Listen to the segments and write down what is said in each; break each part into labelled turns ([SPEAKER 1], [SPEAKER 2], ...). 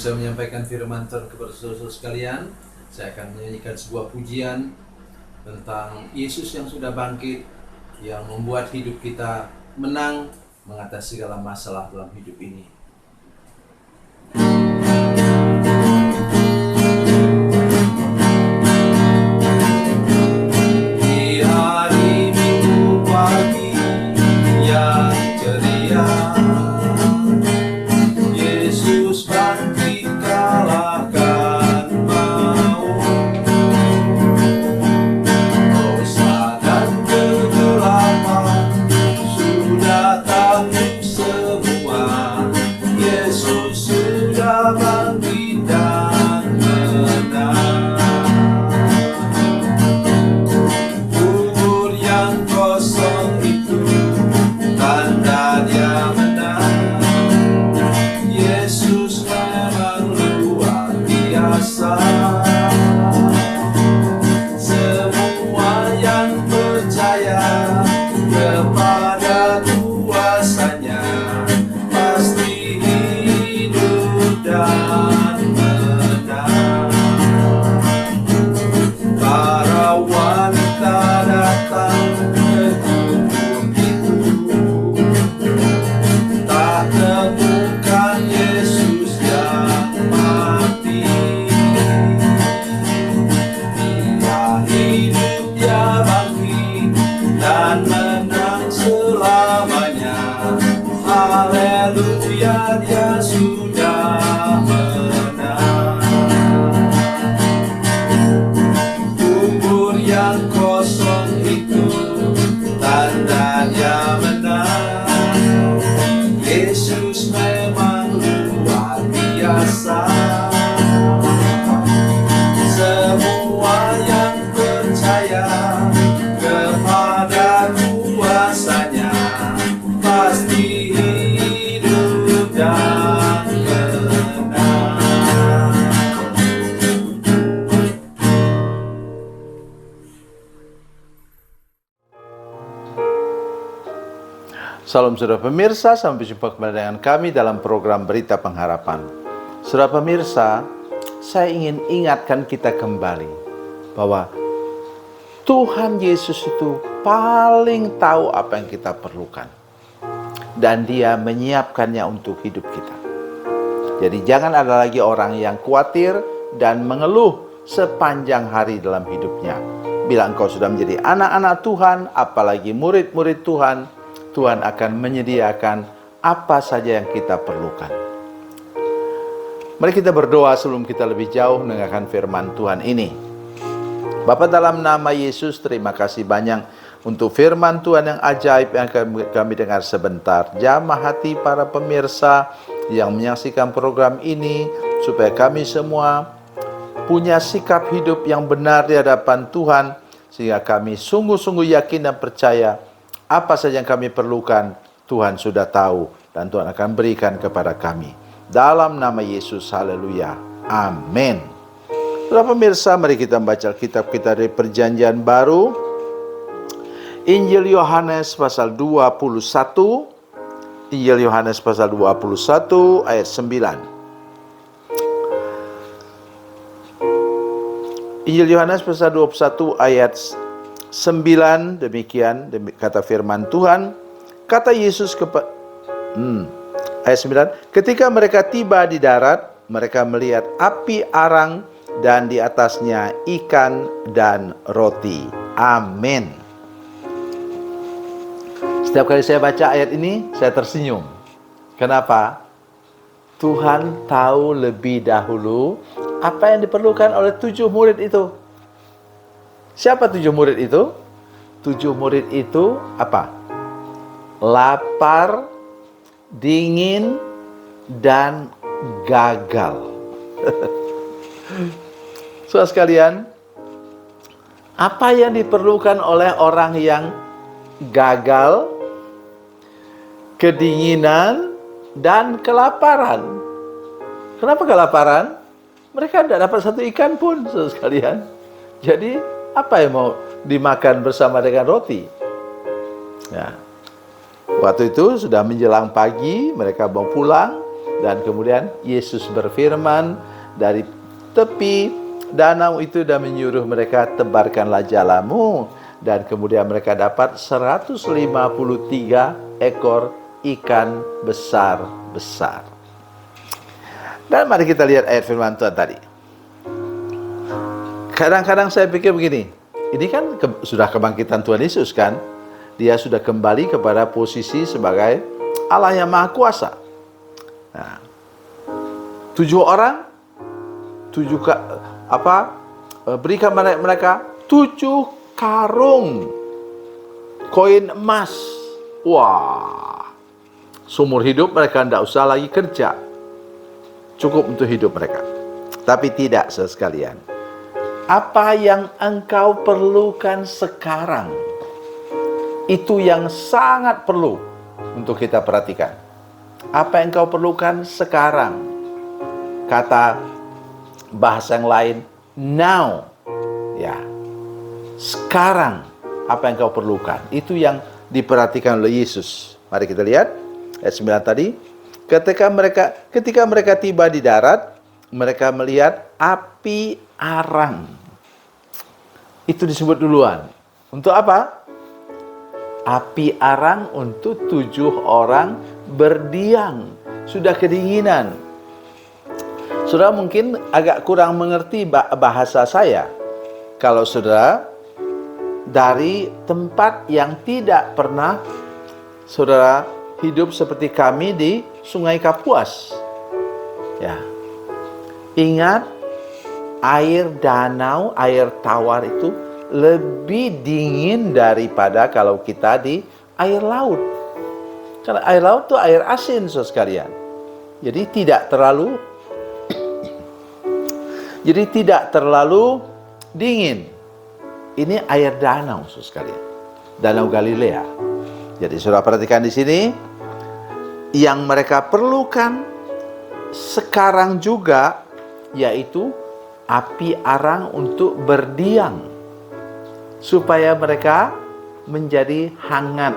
[SPEAKER 1] saya menyampaikan firman Tuhan kepada saudara-saudara sekalian, saya akan menyanyikan sebuah pujian tentang Yesus yang sudah bangkit, yang membuat hidup kita menang mengatasi segala masalah dalam hidup ini. Di hari Minggu pagi yang ceria, Yesus bangkit kalahkan maut. Dosa dan kegelapan sudah takluk semua. Yesus sudah bangkit dan menang. Kubur yang kosong itu tanda Dia menang. Yesus memang luar biasa. Semua yang percaya kepada kuasa-Nya pasti hidup dan menang. Para wanita datang ke kubur itu, tak temukan Yesus yang mati. Dia hidup, Dia bangkit dan menang selamanya. Haleluya, Dia sudah menang. Kubur yang kosong itu tanda Dia menang. Yesus memang luar biasa. Semua yang percaya kepada kuasa-Nya pasti hidup dan menang.
[SPEAKER 2] Salam saudara pemirsa, sampai jumpa kembali dengan kami dalam program Berita Pengharapan. Saudara pemirsa, saya ingin ingatkan kita kembali bahwa Tuhan Yesus itu paling tahu apa yang kita perlukan. Dan Dia menyiapkannya untuk hidup kita. Jadi jangan ada lagi orang yang khawatir dan mengeluh sepanjang hari dalam hidupnya. Bila engkau sudah menjadi anak-anak Tuhan, apalagi murid-murid Tuhan, Tuhan akan menyediakan apa saja yang kita perlukan. Mari kita berdoa sebelum kita lebih jauh mendengarkan firman Tuhan ini. Bapa, dalam nama Yesus, terima kasih banyak untuk firman Tuhan yang ajaib yang kami dengar sebentar. Jamah hati para pemirsa yang menyaksikan program ini, supaya kami semua punya sikap hidup yang benar di hadapan Tuhan, sehingga kami sungguh-sungguh yakin dan percaya apa saja yang kami perlukan, Tuhan sudah tahu dan Tuhan akan berikan kepada kami. Dalam nama Yesus, haleluya, amin. Saudara pemirsa, mari kita membaca kitab kita dari Perjanjian Baru. Injil Yohanes pasal 21. Injil Yohanes pasal 21 ayat 9. Injil Yohanes pasal 21 ayat 9, demikian kata firman Tuhan. Kata Yesus ayat 9, ketika mereka tiba di darat, mereka melihat api arang dan di atasnya ikan dan roti. Amin. Setiap kali saya baca ayat ini, saya tersenyum. Kenapa? Tuhan tahu lebih dahulu apa yang diperlukan oleh 7 murid itu. Siapa 7 murid itu? 7 murid itu apa? Lapar, dingin, dan gagal. Saudara sekalian, apa yang diperlukan oleh orang yang gagal, kedinginan, dan kelaparan? Kenapa kelaparan? Mereka tidak dapat satu ikan pun, saudara sekalian. Jadi apa yang mau dimakan bersama dengan roti? Ya. Waktu itu sudah menjelang pagi, mereka mau pulang. Dan kemudian Yesus berfirman dari tepi danau itu dan menyuruh mereka, tebarkanlah jalamu. Dan kemudian mereka dapat 153 ekor ikan besar-besar. Dan mari kita lihat ayat firman Tuhan tadi. Kadang-kadang saya pikir begini, ini kan sudah kebangkitan Tuhan Yesus kan? Dia sudah kembali kepada posisi sebagai Allah yang Maha Kuasa. Nah, 7 orang, berikan mereka 7 karung koin emas. Wah, seumur hidup mereka tidak usah lagi kerja, cukup untuk hidup mereka. Tapi tidak, saudara sekalian, apa yang engkau perlukan sekarang, itu yang sangat perlu untuk kita perhatikan. Apa yang kau perlukan sekarang? Kata bahasa yang lain, now. Ya, sekarang apa yang kau perlukan? Itu yang diperhatikan oleh Yesus. Mari kita lihat ayat 9 tadi. Ketika mereka tiba di darat, mereka melihat api arang. Itu disebut duluan. Untuk apa? Api arang untuk 7 orang berdiam. Sudah kedinginan. Saudara mungkin agak kurang mengerti bahasa saya. Kalau saudara dari tempat yang tidak pernah saudara hidup seperti kami di Sungai Kapuas. Ya. Ingat, air danau, air tawar itu lebih dingin daripada kalau kita di air laut. Karena air laut itu air asin, saudara sekalian. Jadi tidak terlalu dingin. Ini air danau, saudara sekalian. Danau Galilea. Jadi saudara perhatikan di sini, yang mereka perlukan sekarang juga yaitu api arang untuk berdiam, supaya mereka menjadi hangat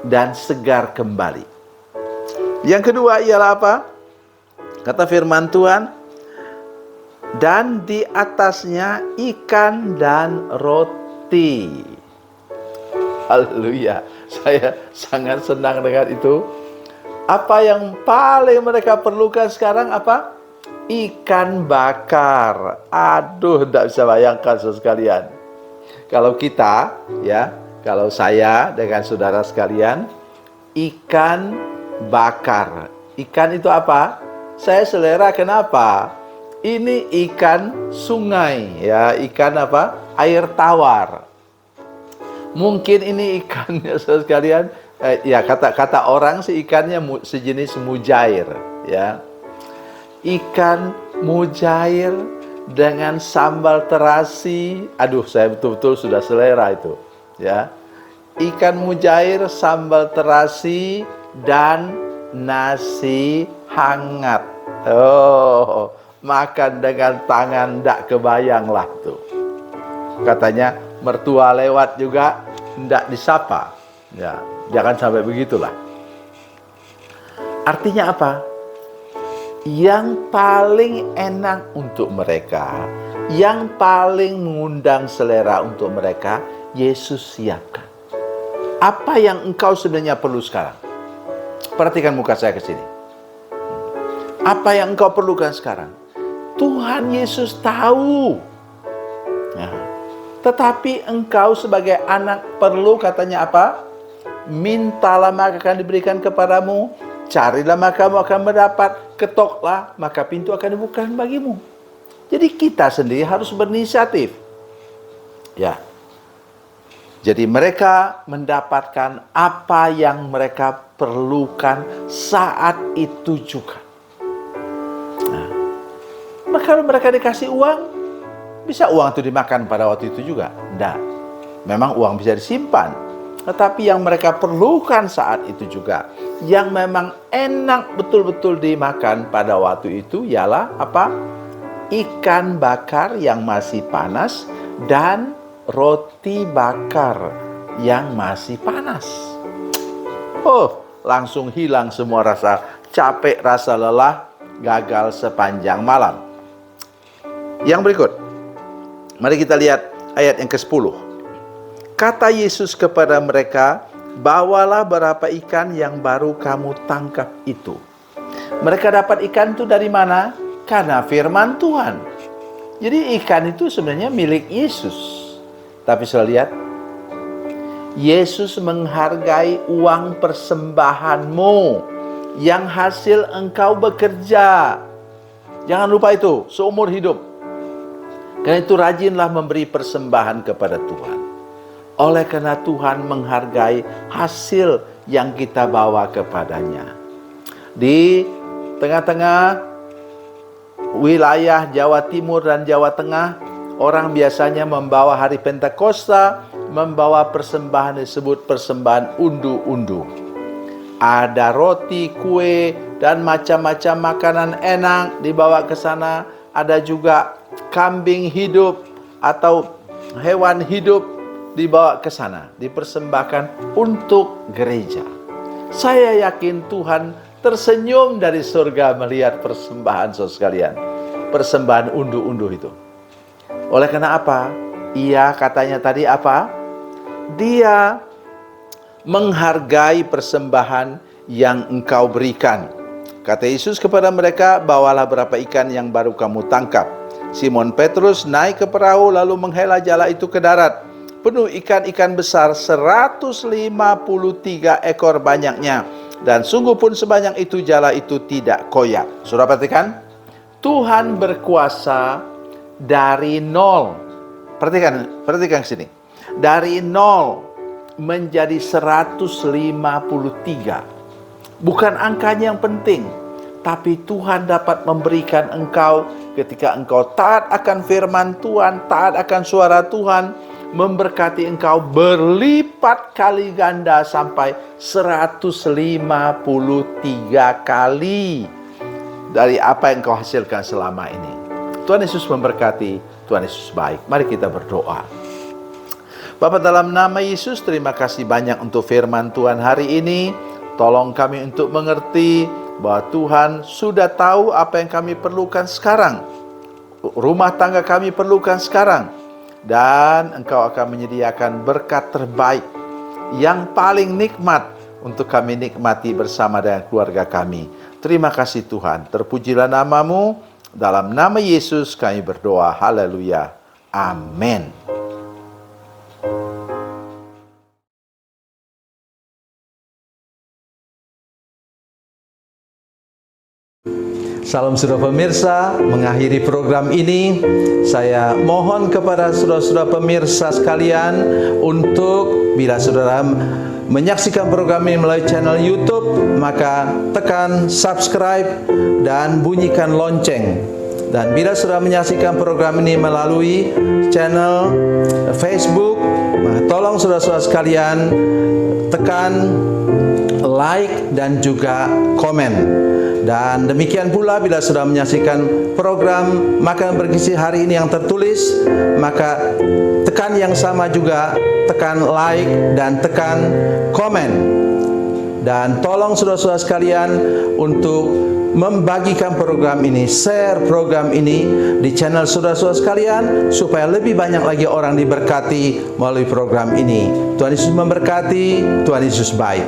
[SPEAKER 2] dan segar kembali. Yang kedua ialah apa? Kata firman Tuhan, dan di atasnya ikan dan roti. Haleluya. Saya sangat senang dengan itu. Apa yang paling mereka perlukan sekarang apa? Ikan bakar. Aduh, tidak bisa bayangkan saudara sekalian. Kalau kita, ya, kalau saya dengan saudara sekalian, ikan bakar. Ikan itu apa? Saya selera, kenapa? Ini ikan sungai, ya, ikan apa? Air tawar. Mungkin ini ikannya saudara sekalian, ya kata orang sih ikannya sejenis mujair, ya. Ikan mujair dengan sambal terasi. Aduh, saya betul-betul sudah selera itu, ya. Ikan mujair, sambal terasi dan nasi hangat. Oh, makan dengan tangan ndak kebayang lah tuh. Katanya mertua lewat juga ndak disapa. Ya, jangan sampai begitulah. Artinya apa? Yang paling enak untuk mereka, yang paling mengundang selera untuk mereka, Yesus siapkan. Apa yang engkau sebenarnya perlu sekarang? Perhatikan muka saya ke sini. Apa yang engkau perlukan sekarang? Tuhan Yesus tahu. Ya. Tetapi engkau sebagai anak perlu, katanya apa? Mintalah maka akan diberikan kepadamu, carilah maka kamu akan mendapat, ketoklah maka pintu akan dibukakan bagimu. Jadi kita sendiri harus berinisiatif. Ya. Jadi mereka mendapatkan apa yang mereka perlukan saat itu juga. Nah, kalau mereka dikasih uang, bisa uang itu dimakan pada waktu itu juga? Tidak. Memang uang bisa disimpan. Tetapi yang mereka perlukan saat itu juga, yang memang enak betul-betul dimakan pada waktu itu, ialah apa? Ikan bakar yang masih panas dan roti bakar yang masih panas. Oh, langsung hilang semua rasa capek, rasa lelah, gagal sepanjang malam. Yang berikut, mari kita lihat ayat yang ke-10. Kata Yesus kepada mereka, bawalah berapa ikan yang baru kamu tangkap itu. Mereka dapat ikan itu dari mana? Karena firman Tuhan. Jadi ikan itu sebenarnya milik Yesus. Tapi saudara lihat, Yesus menghargai uang persembahanmu yang hasil engkau bekerja. Jangan lupa itu, seumur hidup. Karena itu rajinlah memberi persembahan kepada Tuhan. Oleh karena Tuhan menghargai hasil yang kita bawa kepadanya. Di tengah-tengah wilayah Jawa Timur dan Jawa Tengah, orang biasanya membawa hari Pentakosta, membawa persembahan disebut persembahan undu-undu. Ada roti, kue, dan macam-macam makanan enak dibawa ke sana. Ada juga kambing hidup atau hewan hidup dibawa ke sana, dipersembahkan untuk gereja. Saya yakin Tuhan tersenyum dari surga melihat persembahan saudara sekalian, persembahan undu-undu itu. Oleh karena apa? Ia katanya tadi apa? Dia menghargai persembahan yang engkau berikan. Kata Yesus kepada mereka, bawalah berapa ikan yang baru kamu tangkap. Simon Petrus naik ke perahu lalu menghela jala itu ke darat. Penuh ikan-ikan besar, 153 ekor banyaknya. Dan sungguh pun sebanyak itu jala itu tidak koyak. Saudara perhatikan, Tuhan berkuasa dari nol. Perhatikan sini. Dari nol menjadi 153. Bukan angkanya yang penting, tapi Tuhan dapat memberikan engkau ketika engkau taat akan firman Tuhan, taat akan suara Tuhan, memberkati engkau berlipat kali ganda sampai 153 kali dari apa yang kau hasilkan selama ini. Tuhan Yesus memberkati, Tuhan Yesus baik. Mari kita berdoa. Bapa, dalam nama Yesus, terima kasih banyak untuk firman Tuhan hari ini. Tolong kami untuk mengerti bahwa Tuhan sudah tahu apa yang kami perlukan sekarang. Rumah tangga kami perlukan sekarang. Dan Engkau akan menyediakan berkat terbaik yang paling nikmat untuk kami nikmati bersama dengan keluarga kami. Terima kasih Tuhan. Terpujilah nama-Mu. Dalam nama Yesus kami berdoa. Haleluya. Amin. Salam saudara pemirsa, mengakhiri program ini saya mohon kepada saudara-saudara pemirsa sekalian untuk bila saudara menyaksikan program ini melalui channel YouTube, maka tekan subscribe dan bunyikan lonceng. Dan bila saudara menyaksikan program ini melalui channel Facebook, tolong saudara-saudara sekalian tekan like dan juga komen. Dan demikian pula bila sudah menyaksikan program Makan Bergizi hari ini yang tertulis, maka tekan yang sama juga, tekan like dan tekan komen. Dan tolong saudara-saudara sekalian untuk membagikan program ini, share program ini di channel saudara-saudara sekalian, supaya lebih banyak lagi orang diberkati melalui program ini. Tuhan Yesus memberkati, Tuhan Yesus baik.